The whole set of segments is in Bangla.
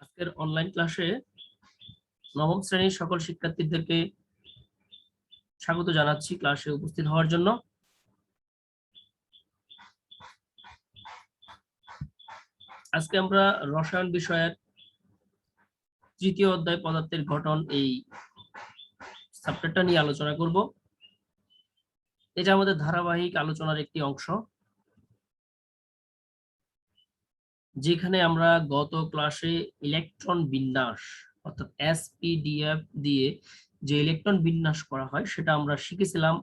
আজকের অনলাইন ক্লাসে নবম শ্রেণীর সকল শিক্ষার্থীদেরকে স্বাগত জানাচ্ছি ক্লাসে উপস্থিত হওয়ার জন্য। আজকে আমরা রসায়ন বিষয়ের তৃতীয় অধ্যায় পদার্থের গঠন এই সাবজেক্টটা নিয়ে আলোচনা করব। এটা আমাদের ধারাবাহিক আলোচনার একটি অংশ, যেখানে আমরা গত ক্লাসে ইলেকট্রন বিন্যাস অর্থাৎ এসপিডিএফ দিয়ে যে ইলেকট্রন বিন্যাস করা হয় সেটা আমরা শিখেছিলাম।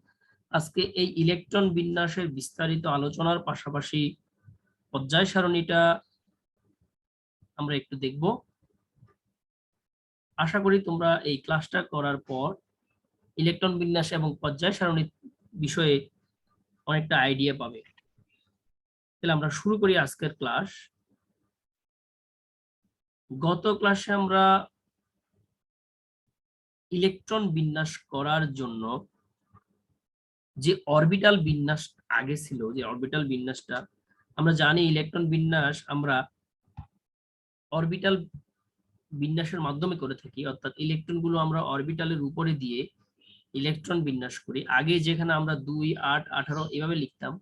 আজকে এই ইলেকট্রন বিন্যাসের বিস্তারিত আলোচনার পাশাপাশি পর্যায় সারণীটা আমরা একটু দেখব। আশা করি তোমরা এই ক্লাসটা করার পর ইলেকট্রন বিন্যাস এবং পর্যায় সারণী বিষয়ে অনেকটা আইডিয়া পাবে। তাহলে আমরা শুরু করি আজকের ক্লাস। গত ক্লাসে আমরা ইলেকট্রন বিন্যাস করার জন্য যে অরবিটাল বিন্যাস আগে ছিল, যে অরবিটাল বিন্যাসটা আমরা জানি, ইলেকট্রন বিন্যাস আমরা অরবিটাল বিন্যাসের মাধ্যমে করে থাকি, অর্থাৎ ইলেকট্রন গুলো আমরা অরবিটালের উপরে দিয়ে ইলেকট্রন বিন্যাস করি। আগে যেখানে আমরা 2, 8, 18 এভাবে লিখতাম,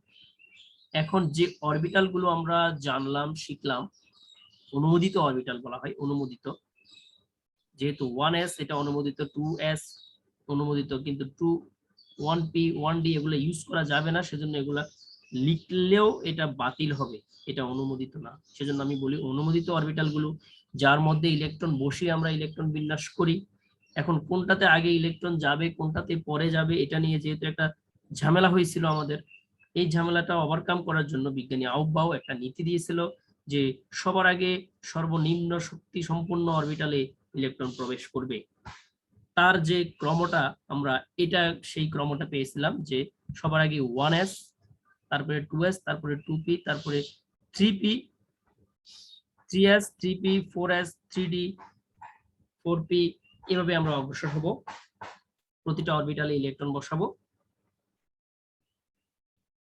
এখন যে অরবিটাল গুলো আমরা জানলাম শিখলাম, অনুমোদিত অরবিটাল বলা হয়। অনুমোদিত, যেহেতু 1s এটা অনুমোদিত, 2s অনুমোদিত, কিন্তু 1p 1d এগুলো ইউজ করা যাবে না, সেজন্য এগুলা লিখলেও এটা বাতিল হবে, এটা অনুমোদিত না। সেজন্য আমি বলি অনুমোদিত অরবিটাল গুলো, যার মধ্যে ইলেকট্রন বসিয়ে আমরা ইলেকট্রন বিন্যাস করি। এখন কোনটাতে আগে ইলেকট্রন যাবে কোনটাতে পরে যাবে এটা নিয়ে যেহেতু একটা ঝামেলা হয়েছিল আমাদের, এই ঝামেলাটা ওভারকাম করার জন্য বিজ্ঞানী আউবাউ একটা নীতি দিয়েছিল যে সবার আগে সর্বনিম্ন শক্তি সম্পন্ন অরবিটালে ইলেকট্রন প্রবেশ করবে। তার যে ক্রমটা আমরা এটা সেই ক্রমটা পেয়েছিলাম যে সবার আগে 1s, তারপরে 2s, তারপরে 2p, তারপরে 3p, 3s, 3p, 4s, 3d, 4p, এভাবে আমরা অগ্রসর হব, প্রতিটা অরবিটালে ইলেকট্রন বসাবো।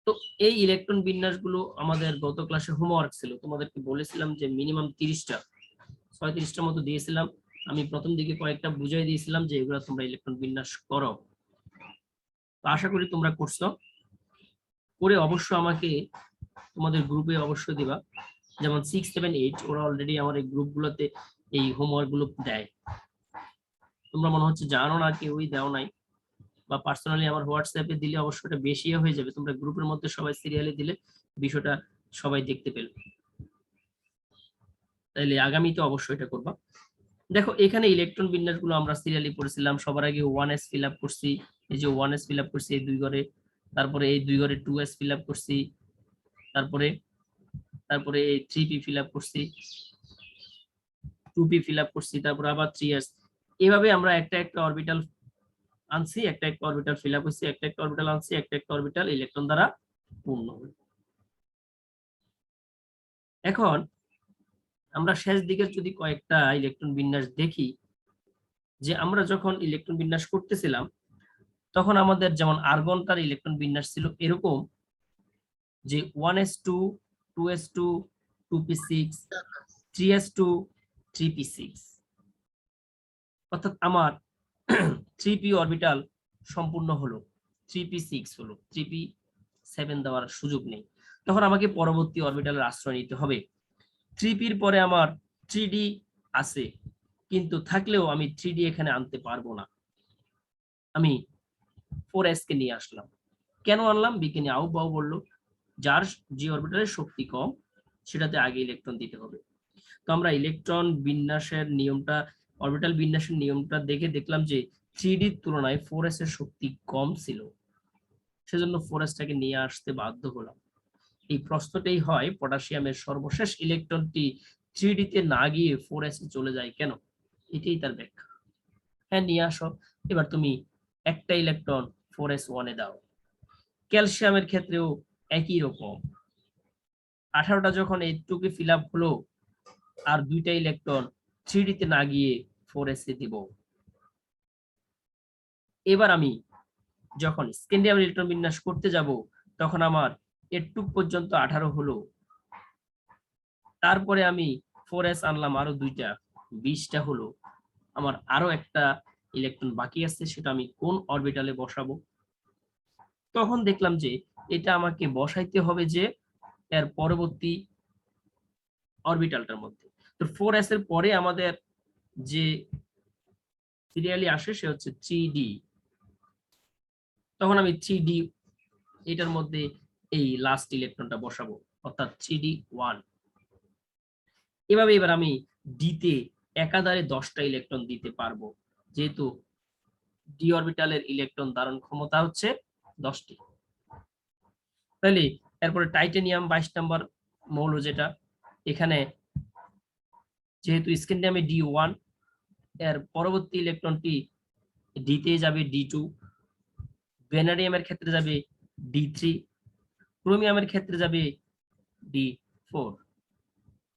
তো এই ইলেকট্রন বিন্যাসগুলো আমাদের গত ক্লাসে হোমওয়ার্ক ছিল, তোমাদেরকে বলেছিলাম যে মিনিমাম 30টা 36টা মতো দিয়েছিলাম। আমি প্রথম দিকে কয়েকটা বুঝাই দিয়েছিলাম যে এগুলো তোমরা ইলেকট্রন বিন্যাস করো। তো আশা করি তোমরা করছো, করে অবশ্য আমাকে তোমাদের গ্রুপে অবশ্যই দিবা। যেমন 6, 7, 8 ওরা অলরেডি আমার এই গ্রুপগুলোতে এই হোমওয়ার্ক গুলো দেয়। তোমরা মনে হচ্ছে জানো না, কেউই দেও নাই, বা পার্সোনালি আমার হোয়াটসঅ্যাপে দিলে অবশ্যই এটা বেশি হয়ে যাবে। তোমরা গ্রুপের মধ্যে সবাই সিরিয়ালি দিলে বিষয়টা সবাই দেখতে পেল, তাইলে আগামীতে অবশ্যই এটা করবা। দেখো এখানে ইলেকট্রন বিন্যাসগুলো আমরা সিরিয়ালি পড়েছিলাম। সবার আগে 1s ফিল আপ করছি, এই যে 1s ফিল আপ করছি এই 2 ঘরে, তারপরে এই 2 ঘরে 2s ফিল আপ করছি, তারপরে এই 3p ফিল আপ করছি, 2p ফিল আপ করছি, তারপর আবার 3s। এভাবে আমরা একটা একটা অরবিটাল আনছি, একটা একটা অরবিটাল ফিল আপ হয়েছে, একটা একটা অরবিটাল আনছি, একটা একটা অরবিটাল ইলেকট্রন দ্বারা পূর্ণ হবে। এখন আমরা শেষ দিকের যদি কয়েকটা ইলেকট্রন বিন্যাস দেখি, যে আমরা যখন ইলেকট্রন বিন্যাস করতেছিলাম তখন আমাদের যেমন আর্গন তার ইলেকট্রন বিন্যাস ছিল এরকম যে 1s2, 2s2, 2p6, 3s2, 3p6, অর্থাৎ আমার 3p অরবিটাল সম্পূর্ণ হলো, 3p6 হলো, 3p7 দেওয়ার সুযোগ নেই। তখন আমাকে পরবর্তী অরবিটালের আশ্রয় নিতে হবে। 3p এর পরে আমার 3d আছে, কিন্তু থাকলেও আমি 3d এখানে আনতে পারবো না, আমি 4s কে নিয়ে আসলাম। কেন আনলাম? বিজ্ঞানী আউবাউ বলল যার যে অরবিটালের শক্তি কম সেটাতে আগে ইলেকট্রন দিতে হবে। তো আমরা ইলেকট্রন বিন্যাসের নিয়মটা, অরবিটাল বিন্যাসের নিয়মটা দেখে দেখলাম যে 3d এর তুলনায় 4s এর শক্তি কম ছিল, সেজন্য 4s টাকে নিয়ে আসতে বাধ্য হলাম। এই প্রশ্নটাই হয় পটাশিয়ামের সর্বশেষ ইলেকট্রনটি 3d তে না গিয়ে 4s এ চলে যায় কেন, এটাই তার ব্যাখ্যা। হ্যাঁ নিয়ে আসো, এবার তুমি একটা ইলেকট্রন 4s1 এ দাও। ক্যালসিয়ামের ক্ষেত্রেও একই রকম, 18টা যখন এইটুকু ফিল আপ হলো আর 2টা ইলেকট্রন 3d তে না গিয়ে 4s এ দিব। এবার আমি যখন স্ক্যান্ডিয়াম ইলেকট্রন বিন্যাস করতে যাব তখন আমার এটুক পর্যন্ত 18 হলো, তারপরে আমি 4s আনলাম আরো 2টা, 20টা হলো আমার আরো একটা ইলেকট্রন বাকি আছে, সেটা আমি কোন অরবিটালে বসাবো। তখন দেখলাম যে এটা আমাকে বসাইতে হবে যে এর পরবর্তী অরবিটালটার মধ্যে। তো 4s এর পরে আমাদের যে সিরিয়ালি আসে সে হচ্ছে 3d। তখন আমি 3d এটার মধ্যে এই লাস্ট ইলেকট্রনটা বসাবো, অর্থাৎ 3d1। এভাবে এবার আমি ডিতে একাধারে 10টা ইলেকট্রন দিতে পারবো, যেহেতু ডি অরবিটালের ইলেকট্রন ধারণ ক্ষমতা হচ্ছে 10টি। তাহলে এরপরে টাইটানিয়াম 22 নম্বর মৌল, যেটা এখানে যেহেতু স্ক্যান্ডিয়ামে D1, এর পরবর্তী ইলেকট্রনটি ডিতে যাবে D2, ভ্যানাডিয়ামের ক্ষেত্রে যাবে D3, ক্রোমিয়ামের ক্ষেত্রে যাবে D4।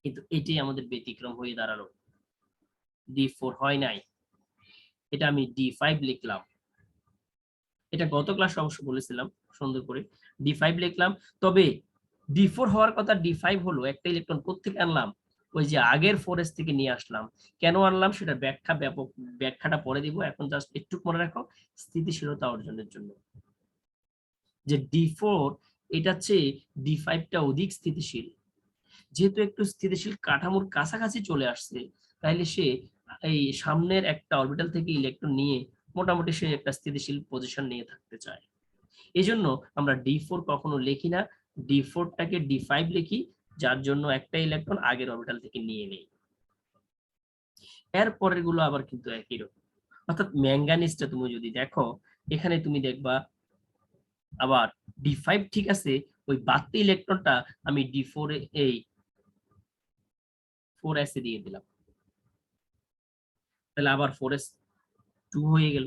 কিন্তু এটি আমাদের ব্যতিক্রম হয়ে দাঁড়ালো, D4 হয় নাই, এটা আমি D5 লিখলাম। এটা গত ক্লাসে অবশ্য বলেছিলাম সুন্দর করে, D5 লিখলাম। তবে D4 হওয়ার কথা, D5 হলো একটা ইলেকট্রন কোত্থেকে আনলাম, ওই যে আগের 4s থেকে নিয়ে আসলাম। কেন আনলাম সেটা ব্যাখ্যাটা পরে দিব, এখন জাস্ট একটু মনে রাখো, স্থিতিশীলতা অর্জনের জন্য। যে D4 এটা চেয়ে D5টা অধিক স্থিতিশীল, যেহেতু একটু স্থিতিশীল কাঠামোর কাছাকাছি চলে আসছে, তাহলে সে এই সামনের একটা অরবিটাল থেকে ইলেকট্রন নিয়ে মোটামুটি সে একটা স্থিতিশীল পজিশন নিয়ে থাকতে চায়। এই জন্য আমরা D4 কখনো লিখি না, D4টাকে D5 লিখি, যার জন্য একটা ইলেকট্রন আগের অরবিটাল থেকে নিয়ে নেই। এর পরের গুলো আবার কিন্তু একই রকম, অর্থাৎ ম্যাঙ্গানিজটা তুমি যদি দেখো, এখানে তুমি দেখবা আবার D5 ঠিক আছে, ওই বাড়তি ইলেকট্রনটা আমি D4 এই 4s দিয়ে দিলাম, তাহলে আবার 4s2 হয়ে গেল।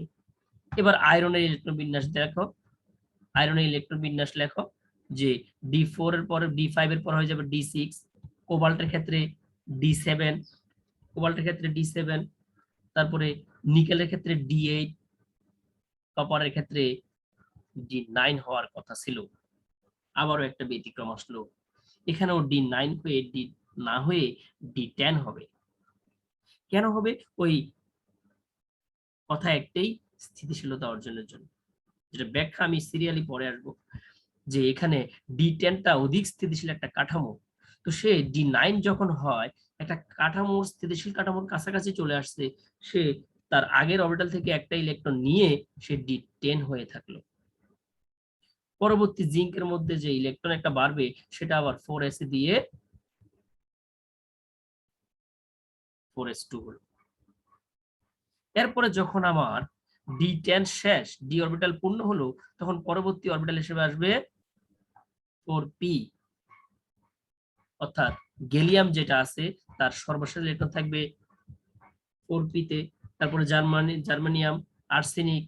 এবার আয়রনের ইলেকট্রন বিন্যাস দেখো, আয়রনের ইলেকট্রন বিন্যাস লেখো যে D4 এর পরে D5 এর পর হয়ে যাবে D6, কোবাল্টের ক্ষেত্রে D7, কোবাল্টের ক্ষেত্রে D7, তারপরে নিকেলের ক্ষেত্রে D8, কপারের ক্ষেত্রে D9 হওয়ার কথা ছিল। আবারও একটা ব্যতিক্রম আসলো, এখানেও D9 হয়ে D না হয়ে D10 হবে। কেন হবে? ওই কথা একটাই, স্থিতিশীলতা অর্জনের জন্য, যেটা ব্যাখ্যা আমি সিরিয়ালি পরে আসবো। যে এখানে D10টা অধিক স্থিতিশীল একটা কাঠামো, তো সে D9 যখন হয়, একটা কাঠামোর স্থিতিশীল কাঠামোর কাছাকাছি চলে আসছে, সে তার আগের অরবিটাল থেকে একটা ইলেকট্রন নিয়ে সে D10 হয়ে থাকলো। পরবর্তী জিঙ্কের মধ্যে যে ইলেকট্রন একটা বাড়বে, সেটা আবার 4s দিয়ে 4s2 হলো। এরপরে যখন আমার D10 শেষ, ডি অরবিটাল পূর্ণ হলো, তখন পরবর্তী অরবিটাল হিসেবে আসবে 4p, অর্থাৎ গেলিয়াম যেটা আছে তার সর্বশেষ ইলেকট্রন থাকবে 4p তে। তারপরে germanium, arsenic,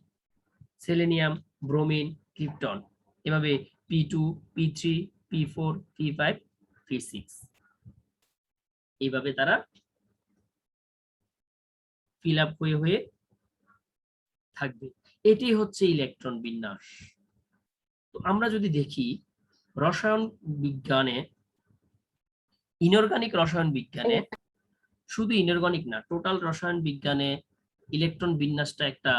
selenium, bromine, krypton, এভাবে P2, P3, P4, P5, P6, এইভাবে তারা ফিল আপ হয়ে হয়ে থাকবে। এটি হচ্ছে ইলেকট্রন বিন্যাস। তো আমরা যদি দেখি রসায়ন বিজ্ঞানে, ইনঅর্গানিক রসায়ন বিজ্ঞানে, শুধু ইনঅর্গানিক না, টোটাল রসায়ন বিজ্ঞানে ইলেকট্রন বিন্যাসটা একটা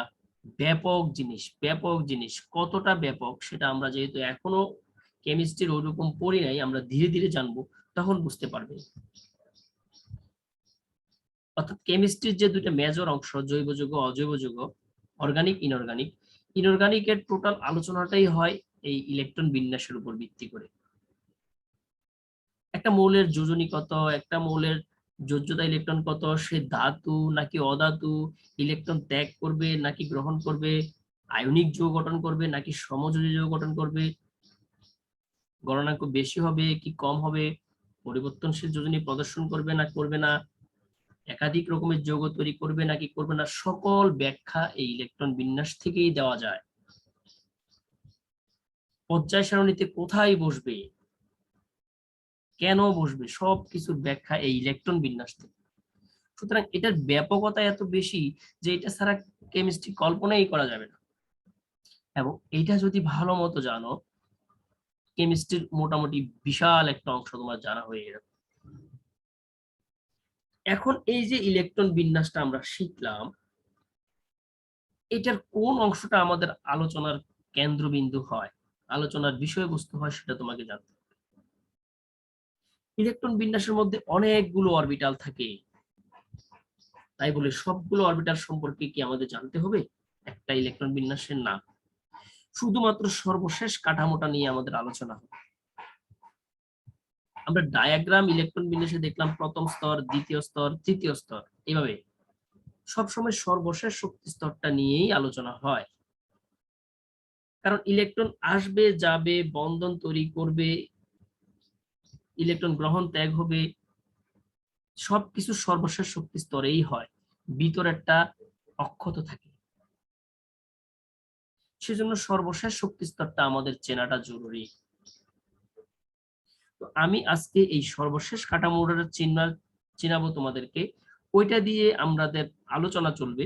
ব্যাপক জিনিস। ব্যাপক জিনিস কতটা ব্যাপক সেটা আমরা যেহেতু এখনো কেমিস্ট্রির ওইরকম পড়ি নাই, আমরা ধীরে ধীরে জানবো, তখন বুঝতে পারবে। অর্থাৎ কেমিস্ট্রির যে দুইটা মেজর অংশ, জৈব যৌগ, অজৈব যৌগ, অর্গানিক, ইনঅর্গানিক, ইনঅর্গানিকের টোটাল আলোচনাটাই হয় এই ইলেকট্রন বিন্যাসের উপর ভিত্তি করে। একটা মৌলের যোজনী কত, একটা মৌলের যোজ্যতা ইলেকট্রন কত, সে ধাতু নাকি অধাতু, ইলেকট্রন ত্যাগ করবে নাকি গ্রহণ করবে, আয়নিক যৌগ গঠন করবে নাকি সমযোজী যৌগ গঠন করবে, গণনাঙ্ক বেশি হবে কি কম হবে, পরিবর্তনশীল যোজনী প্রদর্শন করবে না করবে না, একাধিক রকমের যৌগ তৈরি করবে নাকি করবে না, সকল ব্যাখ্যা এই ইলেকট্রন বিন্যাস থেকেই দেওয়া যায়। পর্যায় সারণীতে কোথায় বসবে, কেন বসবে, সবকিছুর ব্যাখ্যা এই ইলেকট্রন বিন্যাস থেকে। সুতরাং এটার ব্যাপকতা এত বেশি যে এটা ছাড়া কেমিস্ট্রি কল্পনাই করা যাবে না। এবং এটা যদি ভালো মতো জানো, কেমিস্ট্রির মোটামুটি বিশাল একটা অংশ তোমার জানা হয়ে গেল। এখন এই যে ইলেকট্রন বিন্যাসটা আমরা শিখলাম, এটার কোন অংশটা আমাদের আলোচনার কেন্দ্রবিন্দু হয়, আলোচনার বিষয়বস্তু হয়, সেটা তোমাকে জানতে হবে। ইলেকট্রন বিন্যাসের মধ্যে অনেকগুলো অরবিটাল থাকে, তাই বলে সবগুলো অরবিটাল সম্পর্কে কি আমাদের জানতে হবে একটা ইলেকট্রন বিন্যাসের? না, শুধুমাত্র সর্বশেষ কাঠামোটা নিয়ে আমাদের আলোচনা হবে। আমরা ডায়াগ্রাম ইলেকট্রন বিন্যাসে দেখলাম প্রথম স্তর, দ্বিতীয় স্তর, তৃতীয় স্তর, এইভাবে সবসময় সর্বশেষ শক্তি স্তরটা নিয়েই আলোচনা হয়। কারণ ইলেকট্রন আসবে যাবে, বন্ধন তৈরি করবে, ইলেকট্রন গ্রহণ ত্যাগ হবে, সবকিছু সর্বশেষ শক্তি স্তরেই হয়, ভিতরেরটা অক্ষত থাকে। সেজন্য সর্বশেষ শক্তি স্তরটা আমাদের চেনাটা জরুরি। তো আমি আজকে এই সর্বশেষ কাঠামোটা চিনাবো তোমাদেরকে, ওইটা দিয়ে আমাদের আলোচনা চলবে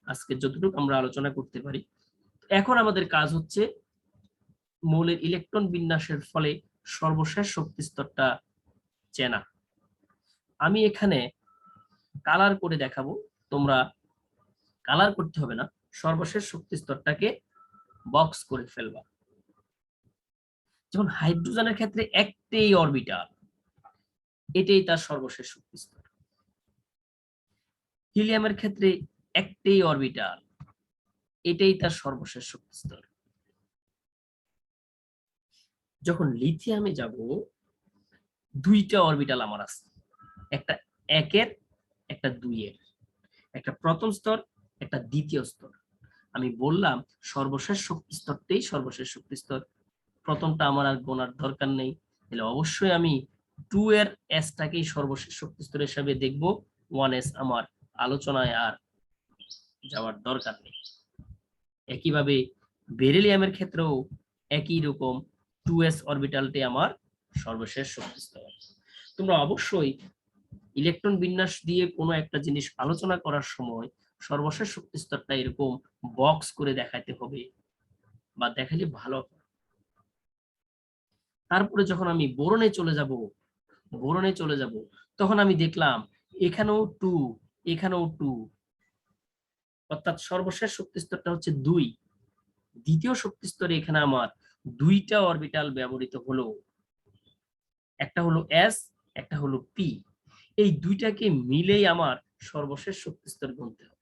আজকে যতটুকু আমরা আলোচনা করতে পারি। এখন আমাদের কাজ হচ্ছে মৌলের ইলেকট্রন বিন্যাসের ফলে সর্বশেষ শক্তি স্তরটা চেনা। আমি এখানে কালার করে দেখাবো, তোমরা কালার করতে হবে না, সর্বশেষ শক্তি স্তরটাকে বক্স করে ফেলবা। যেমন হাইড্রোজেনের ক্ষেত্রে একটাই অরবিটাল, এটাই তার সর্বশেষ শক্তি স্তর। হিলিয়ামের ক্ষেত্রে একটাই অরবিটাল, এটাই তার সর্বশেষ শক্তি স্তর। যখন লিথিয়ামে যাব, দুইটা অরবিটাল আমার আছে, একটা একের, একটা দুইয়ের, একটা প্রথম স্তর, একটা দ্বিতীয় স্তর। আমি বললাম সর্বশেষ শক্তি স্তরটাই সর্বশেষ শক্তি স্তর, প্রথমটা আমার আর গোনার দরকার নেই, তাহলে অবশ্যই আমি 2 এর এসটাকেই সর্বশেষ শক্তি স্তর হিসেবে দেখব, 1s আমার আলোচনায় আর যাওয়ার দরকার নেই। একইভাবে বেরিলিয়ামের ক্ষেত্রেও একই রকম 2s অরবিটালটি আমার সর্বশেষ শক্তি স্তর। তোমরা অবশ্যই ইলেকট্রন বিন্যাস দিয়ে কোনো একটা জিনিস আলোচনা করার সময় সর্বশেষ শক্তি স্তরটা এরকম বক্স করে দেখাতে হবে, বা দেখালে ভালো। তারপরে যখন আমি বোরনে চলে যাব, তখন আমি দেখলাম এখানেও 2, এখানেও 2, অর্থাৎ সর্বশেষ শক্তি স্তরটা হচ্ছে 2। দ্বিতীয় শক্তি স্তরে এখানে আমার দুইটা অরবিটাল ব্যবহৃত হলো, একটা হলো এস, একটা হলো পি। এই দুইটাকে মিলেই আমার সর্বশেষ শক্তি স্তর গুনতে হবে।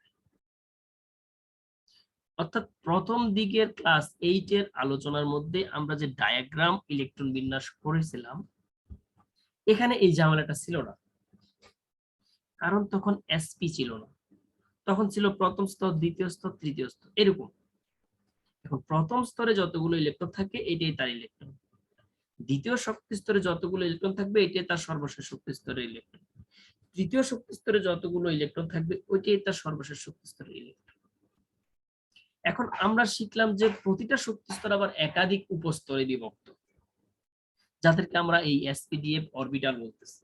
অর্থাৎ প্রথম দিকের ক্লাস 8 এর আলোচনার মধ্যে আমরা যে ডায়াগ্রাম ইলেকট্রন বিন্যাস করেছিলাম, এখানে এই ঝামেলাটা ছিল না, কারণ তখন এসপি ছিল না, তখন ছিল প্রথম স্তর, দ্বিতীয় স্তর, তৃতীয় স্তর, এরকম। এখন প্রথম স্তরে যতগুলো ইলেকট্রন থাকে এটাই তার ইলেকট্রন, দ্বিতীয় শক্তি স্তরে যতগুলো ইলেকট্রন থাকবে এটাই তার সর্বশেষ শক্তি স্তরের ইলেকট্রন, তৃতীয় শক্তি স্তরে যতগুলো ইলেকট্রন থাকবে ওইটাই তার সর্বশেষ শক্তি স্তরের ইলেকট্রন। এখন আমরা শিখলাম যে প্রতিটা শক্তি স্তর আবার একাধিক উপস্তরে বিভক্ত, যাদেরকে আমরা এই এসপিডিএফ অরবিটাল বলতেছি।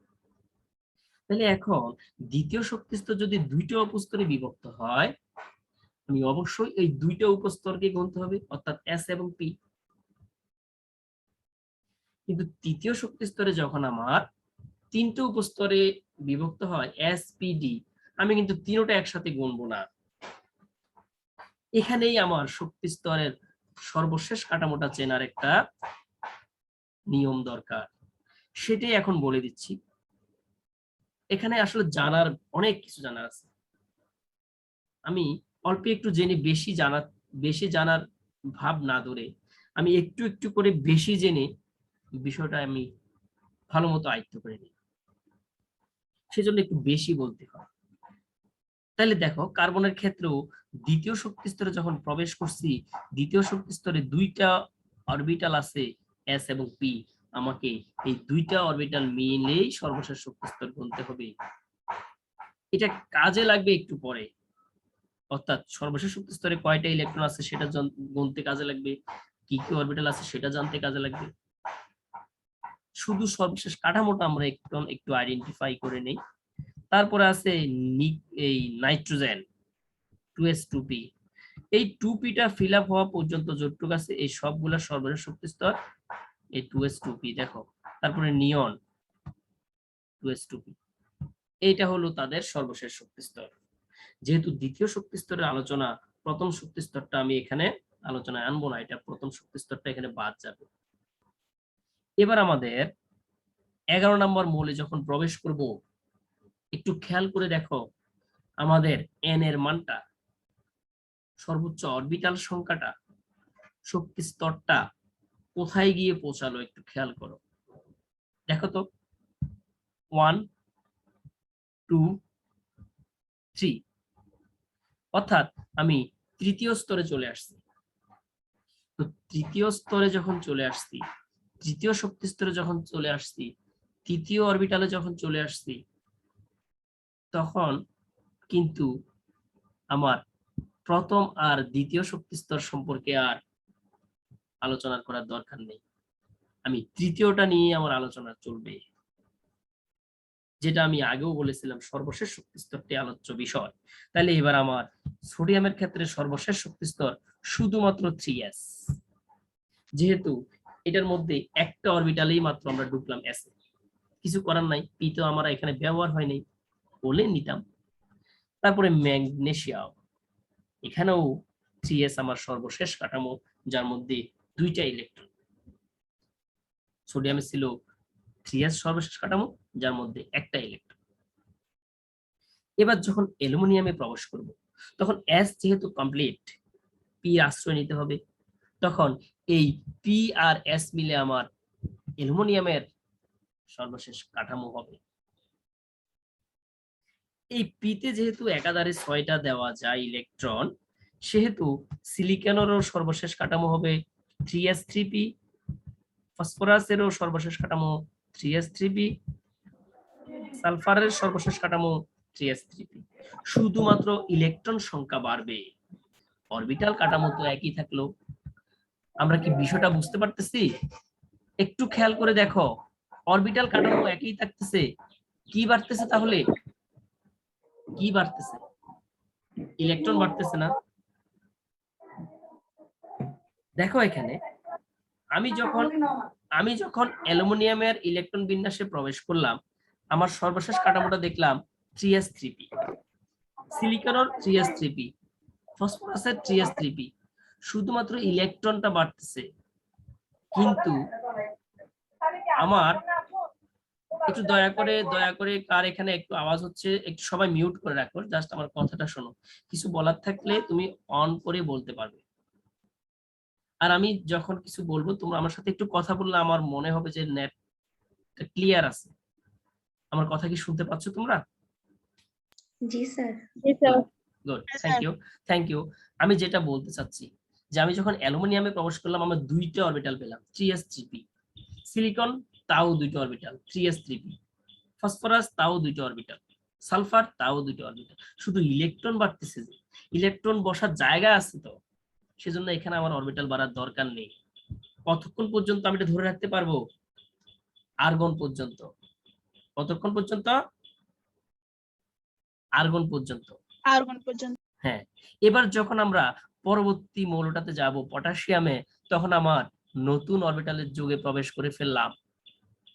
তাহলে এখন দ্বিতীয় শক্তি স্তর যদি দুইটা উপস্তরে বিভক্ত হয়, আমি অবশ্যই এই দুইটা উপস্তরকে গুনতে হবে, অর্থাৎ এস এবং পি। কিন্তু তৃতীয় শক্তি স্তরে যখন আমার তিনটে উপস্তরে বিভক্ত হয় এস পি ডি, আমি কিন্তু তিনটা একসাথে গুনবো না। এখানেই আমার শক্তি স্তরের সর্বশেষ কাঠামোটা চেনার একটা নিয়ম দরকার, সেটাই এখন বলে দিচ্ছি। এখানে আসলে জানার অনেক কিছু জানার আছে, আমি অল্প একটু জেনে বেশি জানার ভাব না ধরে আমি একটু একটু করে বেশি জেনে বিষয়টা আমি ভালো মতো আয়ত্ত করে নিই, সেজন্য একটু বেশি বলতে হয়। তাহলে দেখো কার্বনের ক্ষেত্রেও দ্বিতীয় শক্তি স্তরে যখন প্রবেশ করছি, দ্বিতীয় শক্তি স্তরে দুইটা অরবিটাল আছে এস এবং পি, আমাকে এই দুইটা অরবিটাল মিলেই সর্বশেষ শক্তি স্তর গুনতে হবে। এটা কাজে লাগবে একটু পরে, অর্থাৎ সর্বশেষ শক্তি স্তরে কয়টা ইলেকট্রন আছে সেটা গুনতে কাজে লাগবে, কি কি অরবিটাল আছে সেটা জানতে কাজে লাগবে। শুধু সর্বশেষ কাঠামোটা আমরা একটু আইডেন্টিফাই করে নেই। তারপরে আছে এই নাইট্রোজেন 2s2p, এই 2p-টা ফিল আপ হওয়া পর্যন্ত যতটুকু আছে এই সবগুলা সর্বশেষ শক্তি স্তর এই 2s2p। দেখো তারপরে নিয়ন 2s2p, এইটা হলো তাদের সর্বশেষ শক্তি স্তর। যেহেতু দ্বিতীয় শক্তি স্তরের আলোচনা, প্রথম শক্তি স্তরটা আমি এখানে আলোচনায় আনবো না, এটা প্রথম শক্তি স্তরটা এখানে বাদ যাবে। এবার আমাদের 11 নম্বর মৌলে যখন প্রবেশ করব, একটু খেয়াল করে দেখো আমাদের এন এর মানটা, সর্বোচ্চ অরবিটাল সংখ্যাটা, শক্তি স্তরটা কোথায় গিয়ে পৌঁছালো একটু খেয়াল করো। দেখো তো 1 2 3, অর্থাৎ আমি তৃতীয় স্তরে চলে আসছি। তো তৃতীয় স্তরে যখন চলে আসছি, তৃতীয় শক্তি স্তরে যখন চলে আসছি, তৃতীয় অরবিটালে যখন চলে আসছি, তখন কিন্তু আমার প্রথম আর দ্বিতীয় শক্তি স্তর সম্পর্কে আর আলোচনা করার দরকার নেই। আমি তৃতীয়টা নিয়ে আমার আলোচনা চলবে, যেটা আমি আগেও বলেছিলাম সর্বশেষ শক্তি স্তরটি আলোচ্য বিষয়। তাহলে এবার আমার সোডিয়ামের ক্ষেত্রে সর্বশেষ শক্তি স্তর শুধুমাত্র 3s, যেহেতু এটার মধ্যে একটা অরবিটালেই মাত্র আমরা ঢুকলাম s, কিছু করার নাই, পি তো আমরা এখানে ব্যবহার হয়নি, বলে নিতাম। তারপরে ম্যাগনেসিয়াম, এখানেও 3s আমার সর্বশেষ কাঠামো, যার মধ্যে দুইটা ইলেকট্রন। সোডিয়ামে ছিল 3s সর্বশেষ কাঠামো, যার মধ্যে একটা ইলেকট্রন। এবার যখন অ্যালুমিনিয়ামে প্রবেশ করব, তখন s যেহেতু কমপ্লিট, পি আশ্রয় নিতে হবে, তখন এই পি আর এস মিলে আমার অ্যালুমিনিয়ামের সর্বশেষ কাঠামো হবে। এই পিতে যেহেতু একাধারে 6টা দেওয়া যায় ইলেকট্রন, সেহেতু সিলিকনেরও সর্বশেষ কাঠামো হবে 3s3p, ফসফরাসেরও সর্বশেষ কাঠামো 3s3p, সালফারের সর্বশেষ কাঠামো 3s3p। শুধুমাত্র ইলেকট্রন সংখ্যা বাড়বে, অরবিটাল কাঠামো তো একই থাকলো। আমরা কি বিষয়টা বুঝতে পারতেছি? একটু খেয়াল করে দেখো, অরবিটাল কাঠামো একই থাকতেছে, কি বাড়তেছে তাহলে? কি বাড়তেছে? ইলেকট্রন বাড়তেছে না? দেখো এখানে আমি যখন অ্যালুমিনিয়ামের ইলেকট্রন বিন্যাসে প্রবেশ করলাম, আমার সর্বশেষ কাঠামোটা দেখলাম 3s3p, সিলিকনের 3s3p, ফসফরাসের 3s3p, শুধুমাত্র ইলেকট্রনটা বাড়তেছে। কিন্তু আমার একটু দয়া করে কার এখানে একটু আওয়াজ হচ্ছে, একটু সবাই মিউট করে রাখো, জাস্ট আমার কথাটা শোনো। কিছু বলার থাকলে তুমি অন করে বলতে পারবে, আর আমি যখন কিছু বলবো তোমরা আমার সাথে একটু কথা বললে আমার মনে হবে যে নেট ক্লিয়ার আছে। আমার কথা কি শুনতে পাচ্ছ তোমরা? জি স্যার। Good, thank you. আমি যেটা বলতে চাচ্ছি, যে আমি যখন অ্যালুমিনিয়ামে প্রবেশ করলাম, আমরা দুইটা অরবিটাল পেলাম 3s3p, সিলিকন তাও দুইটা অরবিটাল 3s3p, ফসফরাস তাও দুইটা অরবিটাল, সালফার তাও দুইটা অরবিটাল। শুধু ইলেকট্রন বাড়তেছে, যে ইলেকট্রন বসার জায়গা আছে তো, সেজন্য এখানে আমার অরবিটাল বাড়ার দরকার নেই। কতক্ষণ পর্যন্ত আমি এটা ধরে রাখতে পারবো? আর্গন পর্যন্ত। কতক্ষণ পর্যন্ত? আর্গন পর্যন্ত। হ্যাঁ, এবার যখন আমরা পরবর্তী মৌলটাতে যাব পটাশিয়ামে, তখন আমার নতুন অরবিটালের যুগে প্রবেশ করে ফেললাম,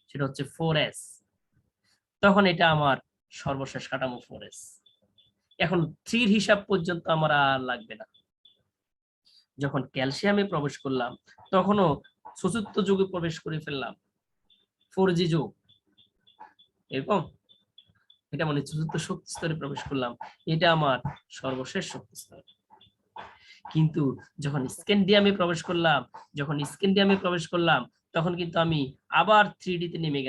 সেটা হচ্ছে 4s। তখন এটা আমার সর্বশেষ কাঠামো 4s। এখন 3 হিসাব পর্যন্ত আমার আর লাগবে না। যখন ক্যালসিয়ামে প্রবেশ করলাম, তখনও চতুর্থ যুগে প্রবেশ করে ফেললাম, 4g যুগ, এরকম। এটা মানে চতুর্থ শক্তি স্তরে প্রবেশ করলাম, এটা আমার সর্বশেষ শক্তি স্তর। কিন্তু যখন স্ক্যান্ডিয়ামে প্রবেশ করলাম, তখন কিন্তু আমি আবার 3D তে নেমে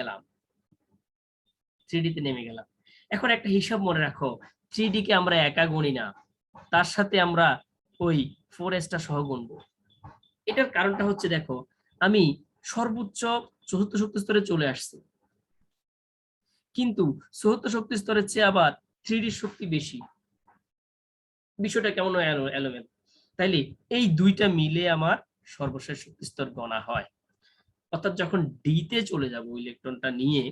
গেলাম। এখন একটা হিসাব মনে রাখো, 3D কে আমরা একা গুনি না, তার সাথে আমরা ওই 4s টা সহ গুনবো। এটার কারণটা হচ্ছে, দেখো আমি সর্বোচ্চ চতুর্থ শক্তি স্তরে চলে আসছি, কিন্তু চতুর্থ শক্তি স্তরের চেয়ে আবার 3D শক্তি বেশি। বিষয়টা কেমন এলোমেলো। তাইলে এই দুইটা মিলে আমার সর্বশেষ শক্তি স্তর গণা হয়। অর্থাৎ যখন ডি তে চলে যাব ইলেকট্রনটা নিয়ে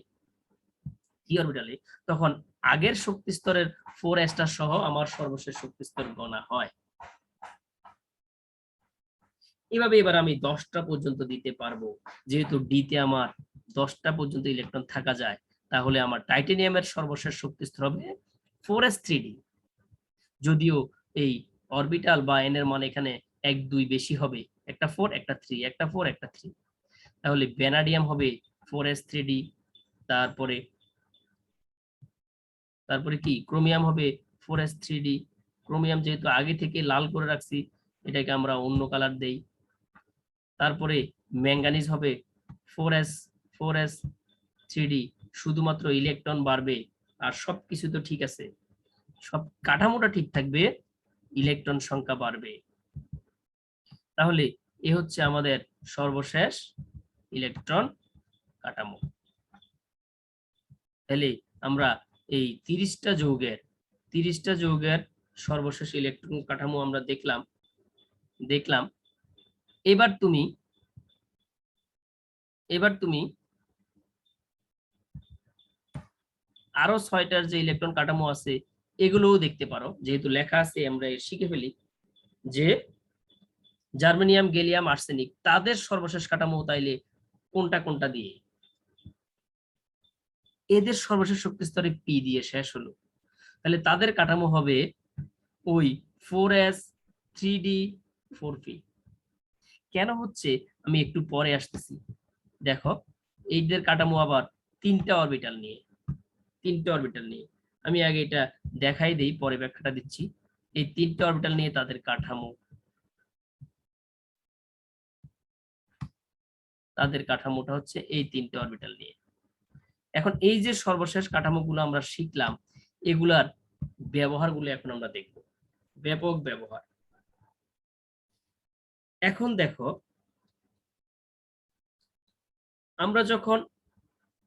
ডি অরবিটালে, তখন আগের শক্তি স্তরের 4s টা সহ আমার সর্বশেষ শক্তি স্তর গণা হয়। এভাবে এবার আমি 10টা পর্যন্ত দিতে পারবো, যেহেতু ডি তে আমার 10টা পর্যন্ত ইলেকট্রন থাকা যায়, তাহলে আমার টাইটেনিয়ামের সর্বশেষ শক্তিস্তর হবে 4s3d। যদিও এই অরবিটাল বা n এর মান এখানে 1 2 বেশি হবে, একটা 4 একটা 3, একটা 4 একটা 3। তাহলে ভ্যানাডিয়াম হবে 4s3d। তারপরে কি ক্রোমিয়াম হবে 4s3d। ক্রোমিয়াম যেহেতু আগে থেকে লাল করে রাখছি, এটাকে আমরা অন্য কালার দেই। তারপরে ম্যাঙ্গানিজ হবে 4s3d। শুধুমাত্র ইলেকট্রন বাড়বে, আর সবকিছু তো ঠিক আছে, সব কাঠামোটা ঠিক থাকবে, ইলেকট্রন সংখ্যা বাড়বে। তাহলে এ হচ্ছে আমাদের সর্বশেষ ইলেকট্রন কাঠামো। তাহলে আমরা এই 30টা যৌগের সর্বশেষ ইলেকট্রন কাঠামো আমরা দেখলাম। এবার তুমি আরো 6টার যে ইলেকট্রন কাঠামো আছে এগুলোও দেখতে পারো, যেহেতু লেখা আছে আমরা শিখে ফেলি যে জার্মেনিয়াম, গ্যালিয়াম, আর্সেনিক তাদের সর্বশেষ কাঠামো তাইলে কোনটা দিয়ে। এদের সর্বশেষ শক্তি স্তরে পি দিয়ে শেষ হলো, তাহলে তাদের কাঠামো হবে ওই 4s3d4p। কেন হচ্ছে আমি একটু পরে আসতেছি। দেখো এইদের কাঠামো আবার 3টা অরবিটাল নিয়ে। আমি আগে এটা দেখাই দেই, পরে ব্যাখ্যাটা দিচ্ছি। এই 3টা অরবিটাল নিয়ে তাদের কাঠামোটা হচ্ছে এই 3টে অরবিটাল নিয়ে। এখন এই যে সর্বশেষ কাঠামোগুলো আমরা শিখলাম, এগুলার ব্যবহারগুলো এখন আমরা দেখব, ব্যাপক ব্যবহার। এখন দেখো আমরা যখন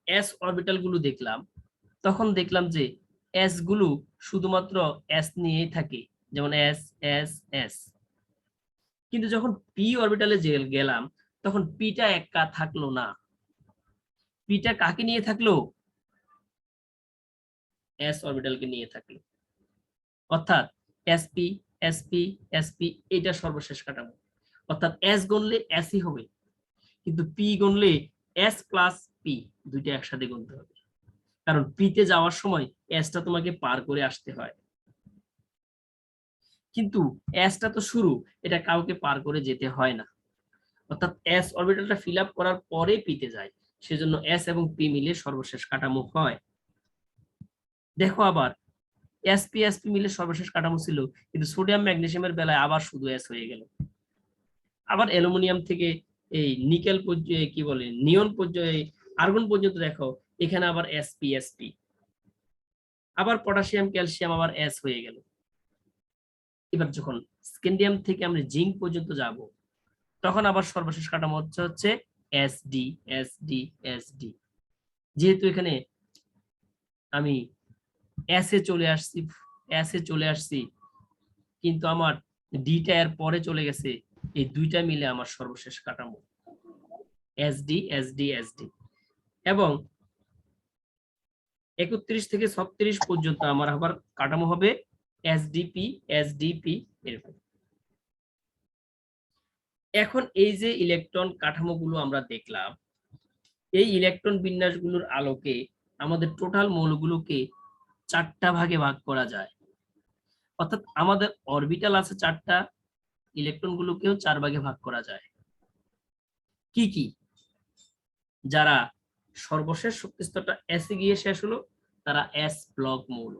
s অরবিটাল গুলো দেখলাম, তখন দেখলাম যে s গুলো শুধুমাত্র s নিয়েই থাকে, যেমন s s s। কিন্তু যখন p অরবিটালে গেলাম তখন পিটা একা থাকলো না, পিটা কাকে নিয়ে থাকলো? s অরবিটালকে নিয়ে থাকলো। অর্থাৎ sp sp sp এটা সর্বশেষ কাঠামো। অর্থাৎ s গুনলে s ই হবে, কিন্তু p গুনলে s প্লাস p দুইটা একসাথে গুনতে হবে, কারণ p তে যাওয়ার সময় s টা তোমাকে পার করে আসতে হয়। কিন্তু s টা তো শুরু, এটা কাউকে পার করে যেতে হয় না। অর্থাৎ s অরবিটালটা ফিল আপ করার পরে p তে যায়, সেজন্য s এবং p মিলে সর্বশেষ কাঠামো হয়। দেখো আবার sp sp মিলে সর্বশেষ কাঠামো ছিল, কিন্তু সোডিয়াম ম্যাগনেসিয়ামের বেলায় আবার শুধু s হয়ে গেল। আবার অ্যালুমিনিয়াম থেকে এই নিকেল পর্যন্ত, কি বলে, নিয়ন পর্যন্ত, আর্গন পর্যন্ত দেখো এখানে আবার sp sp। আবার পটাশিয়াম ক্যালসিয়াম আবার s হয়ে গেল। এবার যখন স্ক্যান্ডিয়াম থেকে আমরা জিঙ্ক পর্যন্ত যাব, তখন আবার সর্বশেষ কাঠামো হচ্ছে sd sd sd। যেহেতু এখানে আমি s এ চলে আসছি, কিন্তু আমার ডিটা এর পরে চলে গেছে, এই দুইটা মিলে আমার সর্বশেষ কাঠামো sd sd sd। এবং 31 থেকে 36 পর্যন্ত আমার আবার কাঠামো হবে sdp sdp এরকম। এখন এই যে ইলেকট্রন কাঠামোগুলো আমরা দেখলাম, এই ইলেকট্রন বিন্যাসগুলোর আলোকে আমাদের টোটাল মৌলগুলোকে 4টা ভাগে ভাগ করা যায়। অর্থাৎ আমাদের অরবিটাল আছে 4টা, ইলেকট্রনগুলোকেও 4 ভাগে ভাগ করা যায়। কি কি? যারা সর্বশেষ শক্তিস্তরটা s এ গিয়ে শেষ হলো তারা s ব্লক মৌল।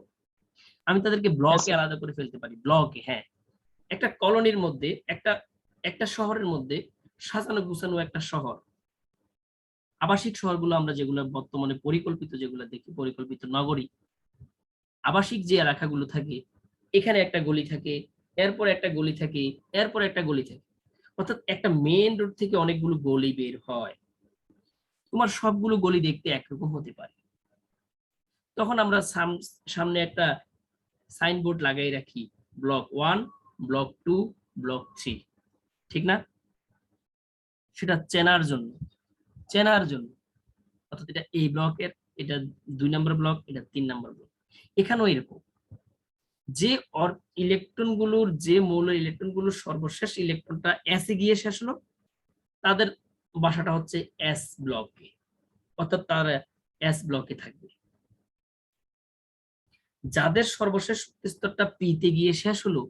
আমি তাদেরকে ব্লকে আলাদা করে ফেলতে পারি, ব্লকে। হ্যাঁ, একটা কলোনির মধ্যে, একটা শহরের মধ্যে সাজানো গুছানো একটা শহর, আবাসিক শহরগুলো আমরা যেগুলো বর্তমানে পরিকল্পিত, যেগুলো দেখি পরিকল্পিত নগরী, আবাসিক যে এলাকাগুলো থাকে, এখানে একটা গলি থাকে, এরপর একটা গলি থাকে, এরপর একটা গলি থাকে। অর্থাৎ একটা মেইন রোড থেকে অনেকগুলো গলি বের হয়। তোমার সবগুলো গলি দেখতে একরকম হতে পারে। তখন আমরা সামনে একটা সাইনবোর্ড লাগাই রাখি, ব্লক 1, ব্লক 2, ব্লক 3, ঠিক না? সেটা চেনার জন্য। অর্থাৎ এটা এই ব্লকের, এটা 2 নম্বর ব্লক, এটা 3 নম্বর ব্লক। এখানেও এরকম যে মৌল ইলেকট্রনগুলোর সর্বশেষ ইলেকট্রনটা s এ গিয়ে শেষ হলো, তাদের বাসাটা হচ্ছে s ব্লকে, অর্থাৎ তারা s ব্লকে থাকবে। যাদের সর্বশেষ শক্তি স্তরটা পি তে গিয়ে শেষ হলো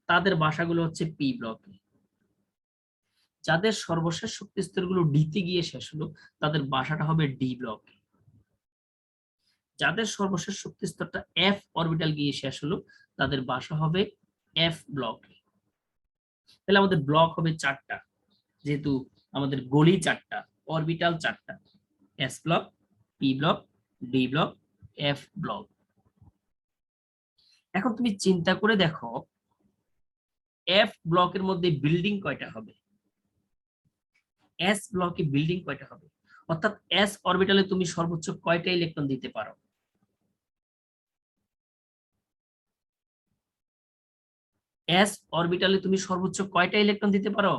তাদের বাসাগুলো হচ্ছে পি ব্লকে। যাদের সর্বশেষ শক্তি স্তরগুলো ডি তে গিয়ে শেষ হলো তাদের বাসাটা হবে ডি ব্লকে। যাদের সর্বশেষ শক্তি স্তরটা এফ অরবিটাল গিয়ে শেষ হলো তাদের বাসা হবে এফ ব্লকে। তাহলে আমাদের ব্লক হবে 4টা, যেহেতু আমাদের গলি 4টা, অরবিটাল 4টা, S block, P block, D block, F block. এখন তুমি চিন্তা করে দেখো এফ ব্লকের মধ্যে বিল্ডিং কয়টা হবে, এস ব্লকে বিল্ডিং কয়টা হবে, অর্থাৎ এস অরবিটালে তুমি সর্বোচ্চ কয়টা ইলেকট্রন দিতে পারো। এস অরবিটালে তুমি সর্বোচ্চ কয়টা ইলেকট্রন দিতে পারো?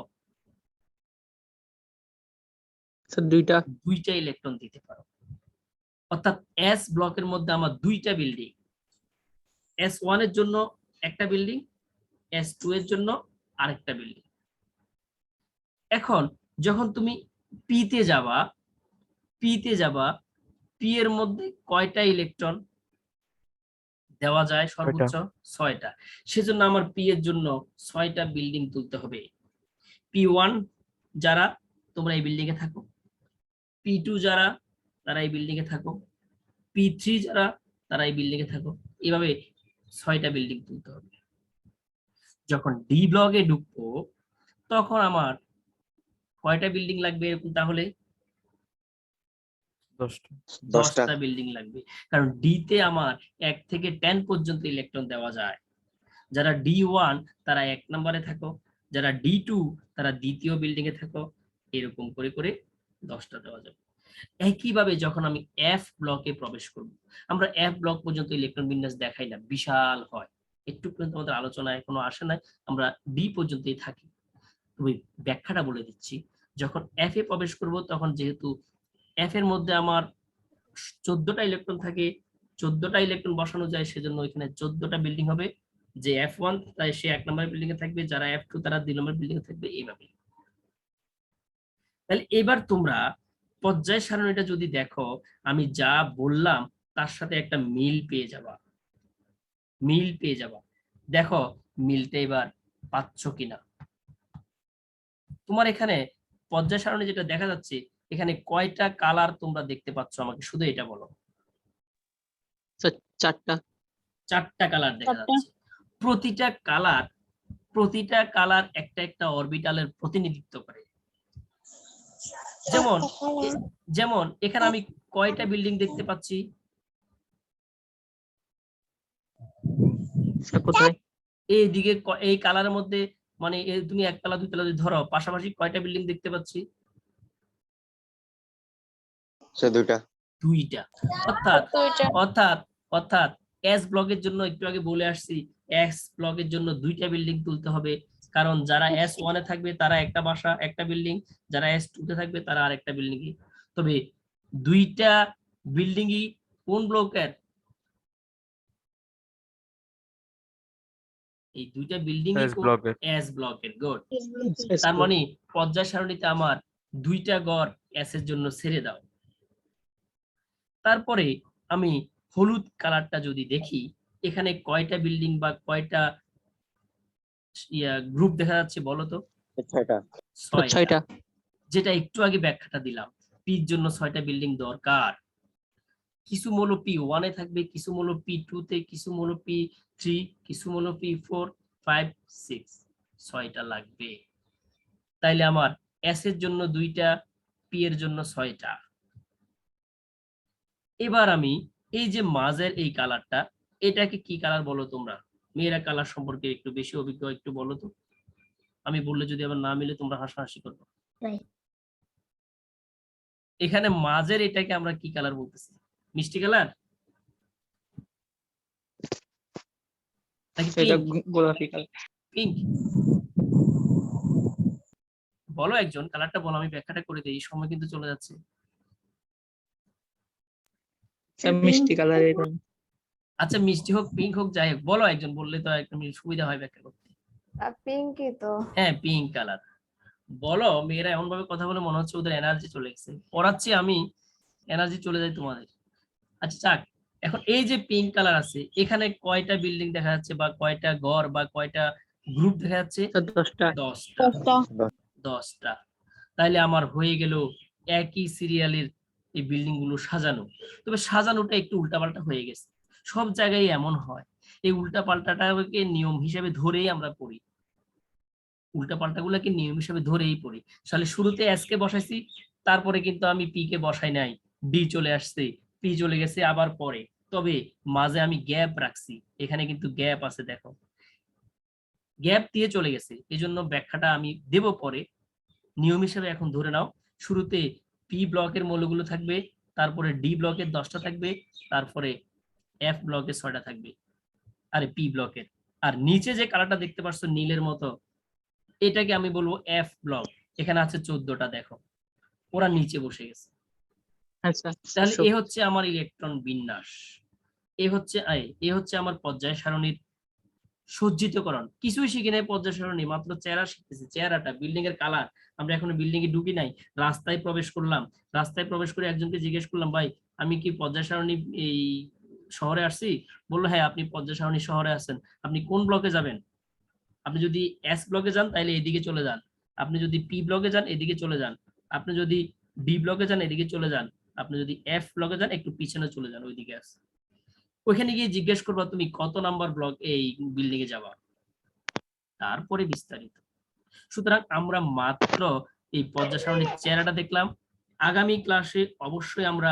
স্যার দুইটা। দুইটা ইলেকট্রন দিতে পারো। অর্থাৎ এস ব্লকের মধ্যে আমার দুইটা বিল্ডিং, এস ওয়ান এর জন্য একটা বিল্ডিং, এস টু এর জন্য আরেকটা বিল্ডিং। এখন যখন তুমি পি তে যাবা, পি এর মধ্যে কয়টা ইলেকট্রন দেওয়া যায়? সর্বোচ্চ 6টা। সেজন্য আমার পি এর জন্য 6টা বিল্ডিং তুলতে হবে। পি ওয়ান যারা তোমরা এই বিল্ডিং এ থাকো, পি টু যারা তারা এই বিল্ডিং এ থাকো, পি থ্রি যারা তারা এই বিল্ডিং এ থাকো, এইভাবে 6টা বিল্ডিং তুলতে হবে। যখন ডি ব্লকে ঢুকবো তখন আমার কয়টা বিল্ডিং লাগবে এরকম? তাহলে 10টা বিল্ডিং লাগবে, কারণ ডি তে আমার 1 থেকে 10 পর্যন্ত ইলেকট্রন দেওয়া যায়। যারা ডি ওয়ান তারা 1 নম্বরে থাকো, যারা ডি টু তারা দ্বিতীয় বিল্ডিং এ থাকো, এরকম করে করে 10টা দেওয়া যাবে। একইভাবে যখন আমি এফ ব্লকে প্রবেশ করব, আমরা এফ ব্লক পর্যন্ত ইলেকট্রন বিন্যাস দেখাই না, বিশাল হয়, একটু পর্যন্ত আমাদের আলোচনা এখনো আসে নাই, আমরা ডি পর্যন্তই থাকি। তবে ব্যাখ্যাটা বলে দিচ্ছি, যখন এফ এ প্রবেশ করব তখন যেহেতু এফ এর মধ্যে আমার 14টা ইলেকট্রন থাকে, 14টা ইলেকট্রন বসানো যায়, সেজন্য এখানে 14টা বিল্ডিং হবে। যে এফ ওয়ান তাই সে 1 নম্বর বিল্ডিং এ থাকবে, যারা এফ টু তারা 2 নম্বর বিল্ডিং এ থাকবে, এইভাবে। তাহলে এবার তোমরা পর্যায় সারণীটা যদি দেখো, আমি যা বললাম তার সাথে একটা মিল পেয়ে যাবা। দেখো মিলটা এবার পাচ্ছ কিনা। তোমার এখানে পর্যায় সারণী যেটা দেখা যাচ্ছে, এখানে কয়টা কালার তোমরা দেখতে পাচ্ছ আমাকে শুধু এটা বলো। স্যার 4টা। 4টা কালার দেখা যাচ্ছে। প্রতিটা কালার একটা একটা অরবিটালের প্রতিনিধিত্ব করে। যেমন এখানে আমি কয়টা বিল্ডিং দেখতে পাচ্ছি? কোথায়? এইদিকে এই কালারের মধ্যে, মানে তুমি 1 তলা 2 তলা যদি ধরো, পাশাপাশি কয়টা বিল্ডিং দেখতে পাচ্ছি? দুইটা। অর্থাৎ এস ব্লকের জন্য একটু আগে বলে আসছি, এস ব্লকের জন্য 2টা বিল্ডিং তুলতে হবে, কারণ যারা এস ওয়ানে থাকবে তারা একটা বাসা একটা বিল্ডিং, যারা এস টু তে থাকবে তারা আরেকটা বিল্ডিং। তবে 2টা বিল্ডিংই কোন ব্লকের? এই 2টা বিল্ডিংই এস ব্লকের। গুড। তার মানে পর্যায় সারণীতে আমার 2টা গড় এস এর জন্য ছেড়ে দাও। তারপরে আমি হলুদ কালারটা যদি দেখি, এখানে কয়টা বিল্ডিং বা কয়টা গ্রুপ দেখা যাচ্ছে বলো তো? 6টা। যেটা একটু আগে ব্যাখ্যাটা দিলাম, পির জন্য 6টা বিল্ডিং দরকার। কিছু মৌল পি ওয়ানে থাকবে, কিছু মৌল পি টু তে, কিছু মৌল পি থ্রি, কিছু মৌল পি 4, 5, 6, 6টা লাগবে। তাইলে আমার এস এর জন্য 2টা, পি এর জন্য 6টা। এবার আমি এই যে মাঝের এই কালারটা, এটাকে কি কালার বলো তোমরা? মেয়েরা কালার সম্পর্কে একটু বেশি অভিজ্ঞ, একটু বলো তো। আমি বললে যদি আবার না মিলে তোমরা হাসাহাসি করবে। এখানে মাঝের এটাকে আমরা কি কালার বলতেছি? মিষ্টি কালার নাকি গোলাপি কালার? পিঙ্ক? বলো একজন, কালারটা বলো, আমি ব্যাখ্যাটা করে দিই, সময় কিন্তু চলে যাচ্ছে। মিষ্টি কালার। আচ্ছা মিষ্টি হোক পিঙ্ক হোক যাই হোক, বলো একজন, বললে তো একদম সুবিধা হয় ব্যাখ্যা করতে। পিঙ্কই তো। হ্যাঁ পিঙ্ক কালার। বলো, মেয়েরা এমন ভাবে কথা বলে মনে হচ্ছে ওদের এনার্জি চলে গেছে। পড়াচ্ছি আমি, এনার্জি চলে যায় তোমাদের। আচ্ছা যাক, এখন এই যে পিঙ্ক কালার আছে, এখানে কয়টা বিল্ডিং দেখা যাচ্ছে বা কয়টা ঘর বা কয়টা গ্রুপ দেখা যাচ্ছে? স্যার 10টা। 10টা। তাইলে আমার হয়ে গেল একই সিরিয়ালের এই বিল্ডিং গুলো সাজানো। তবে সাজানোটা একটু উল্টাপাল্টা হয়ে গেছে, সব জায়গায় এমন হয়। এই উল্টাপাল্টাটাকে নিয়ম হিসেবে ধরেই আমরা পড়ি, উল্টাপাল্টা গুলাকে নিয়ম হিসেবে ধরেই পড়ি। তাহলে শুরুতে এস কে বসাইছি, তারপরে কিন্তু আমি পি কে বসাই নাই, ডি চলে আসছে, পি চলে গেছে আবার পরে। তবে মাঝে আমি গ্যাপ রাখছি, এখানে কিন্তু গ্যাপ আছে, দেখো গ্যাপ দিয়ে চলে গেছে, এই জন্য ব্যাখ্যাটা আমি দেব পরে। নিয়ম হিসেবে এখন ধরে নাও, শুরুতে পি ব্লকের মৌলগুলো থাকবে, তারপরে ডি ব্লকের 10টা থাকবে, তারপরে এফ ব্লকের 6টা থাকবে, আরে পি ব্লকের। আর নিচে যে কালারটা দেখতে পাচ্ছ নীলের মতো, এটাকে আমি বলবো এফ ব্লক, এখানে আছে 14টা, দেখো ওরা নিচে বসে গেছে। আচ্ছা তাহলে এ হচ্ছে আমার ইলেকট্রন বিন্যাস, এ হচ্ছে আমার পর্যায় সারণীর সজ্জিতকরণ। কিছুই শিখি নাই পর্যায় সারণী, মাত্র চেহারা শিখতেছি, চেহারাটা, বিল্ডিং এর কালার। আমরা এখনো বিল্ডিং এ ঢুকি নাই, রাস্তায় প্রবেশ করলাম, রাস্তায় প্রবেশ করে একজনকে জিজ্ঞেস করলাম, ভাই আমি কি পর্যায় সারণী এই শহরে আসছি? বললো হ্যাঁ আপনি পর্যায় সারণী শহরে আছেন, আপনি কোন ব্লকে যাবেন? আপনি যদি এস ব্লকে যান তাহলে এদিকে চলে যান, আপনি যদি পি ব্লকে যান এদিকে চলে যান, আপনি যদি ডি ব্লকে যান এদিকে চলে যান, আপনি যদি এফ ব্লকে যান একটু পিছনে চলে যান, ওইদিকে আছে। ওইখানে গিয়ে জিজ্ঞেস করবা তুমি কত নাম্বার ব্লক এই বিল্ডিং এ যাবা, তারপরে বিস্তারিত। সুতরাং আমরা মাত্র এই পর্যায় সারণীর চেহারাটা দেখলাম। আগামী ক্লাসে অবশ্যই আমরা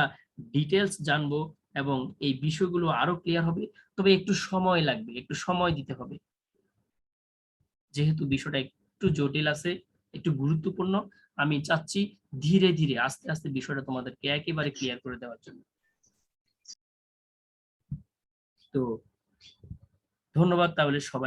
ডিটেলস জানবো এবং এই বিষয়গুলো আরো ক্লিয়ার হবে, তবে একটু সময় লাগবে, একটু সময় দিতে হবে, যেহেতু বিষয়টা একটু জটিল আছে, একটু গুরুত্বপূর্ণ। আমি চাচ্ছি ধীরে ধীরে আস্তে আস্তে বিষয়টা তোমাদেরকে একেবারে ক্লিয়ার করে দেওয়ার জন্য। তো ধন্যবাদ তাহলে সবাই।